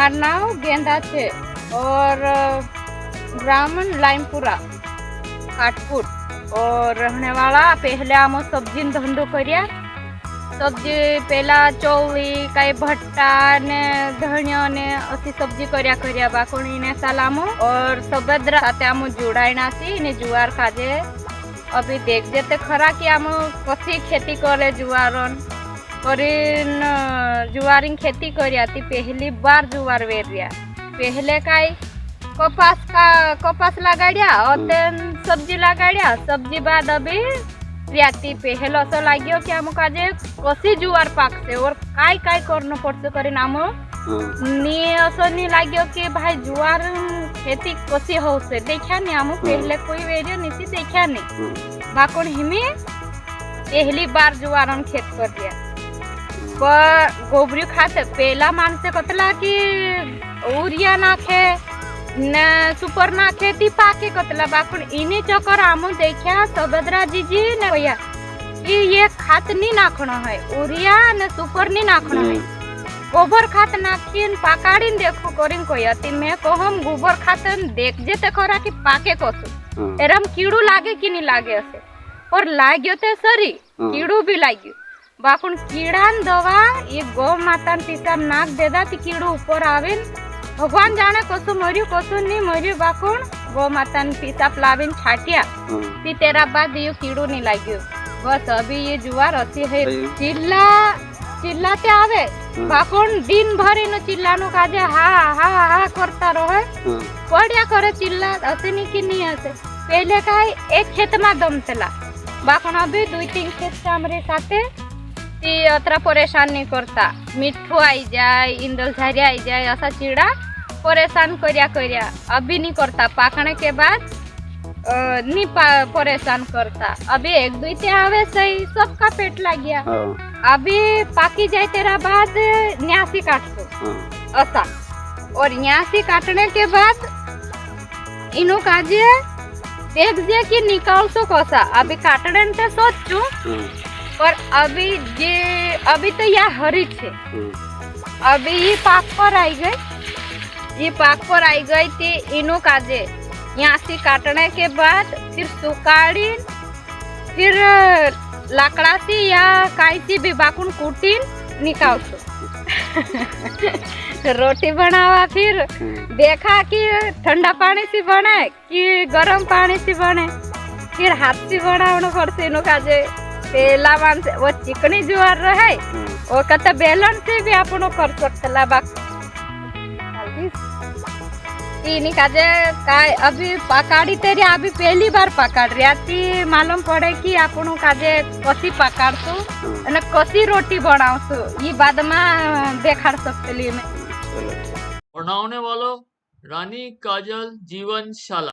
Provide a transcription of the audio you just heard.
मार नाम गेंदा छे और ब्राह्मण लाइमपुरा काटपुट और रहने वाला पहले आम सब्जी धंधो करिया सब्जी पहला चौली कई भट्टा ने धनिया ने असी सब्जी करिया बाकुणी ने सालामो और सबद्रा आते आम जुड़ाईना सी ने जुआर काजे अभी देख जेते खरा कि आम कसी खेती करे जुआरन करीन जुआरिन खेती करिया ती पहली बार जुआर वेरिया पहले काई कपास लगाड़िया और सब्जी लगाड़िया सब्जी बाद अभी रियाती पहले असो लाग्यो कि आम काजे कसी जुआर पाकसे और काय करनो पड़से करी नाम नी असो नी लाग्यो कि भाई जुआर खेती कसी होसे देखा नी आम पहले कोई वीडियो नीसी देखा नी बाकुण हिमी पहली बार जुआरन खेत कर दिया पर गोबरी खाते पहला मानसे कतला कि यूरिया नाखे न सुपर नाखे ती पाके कतला बाकुण इनी चक्कर आमु देखा सबद्रा जीजी ने भैया कि ये खात नी नाखनो है यूरिया ने सुपर नी नाखनो है गोबर खात नाखीन पाकाड़ीन देखो करिन कोयती मैं कहम गोबर खातन देख जेते खरा कि पाके कसु एरम कीड़ू लागे कि नी लागे असे और लाग्यो ते सरी कीड़ू भी लाग्यो बाकुण कीड़ान दवा ये गौ माता पिता नाक देदा ती कीड़ू ऊपर आवेन भगवान जाने कसु मर्यु कसु नी मर्यु बाकुण गौ माता पिता प्लाविन छाटिया ती तेरा बाद ये कीड़ू नी लाग्यो बस अभी ये जुआर असी है चिल्लाते आवे बाकुण दिन भर इन चिल्लानो काजे हा करता रहे पड़िया करे चिल्ला असे नी कि नी असे पहले का एक खेत में दम चला बाकुण अभी 2-3 खेत से हमरे साथे ती अतरा परेशान नहीं करता मिठू आई जाए इंदल झारी आई जाए ऐसा चिड़ा परेशान करिया अभी नहीं करता पाकने के बाद नहीं परेशान करता अभी 1-2 ते आवे सही सबका पेट लग गया अभी पाकी जाए तेरा बाद न्यासी काट दो ऐसा और न्यासी काटने के बाद इनो काजे देख जे कि निकाल तो कोसा अभी काटने ते सोचू पर अभी तो यह हरी छे अभी ये पाक पर आई गई थी इनो काजे यहाँ से काटने के बाद फिर सुकाड़ी फिर लाकड़ा से या काई सी भी बाकुन कूटीन निकाल रोटी बनावा फिर देखा कि ठंडा पानी से बने कि गरम पानी से बने फिर हाथ से बनावनो पड़से इनो काजे पहला मान से वो चिकनी जुआर रहे वो कत बेलन से भी आपनो कर सकतला बाक इनी काजे काय अभी पकाड़ी तेरी अभी पहली बार पकाड़ रिया थी मालूम पड़े कि आपनो काजे कसी पकाड़ तो અને કસી रोटी बनावसु ये बाद में देखाड़ सकतली में पढ़ाने वालों रानी काजल जीवन शाला।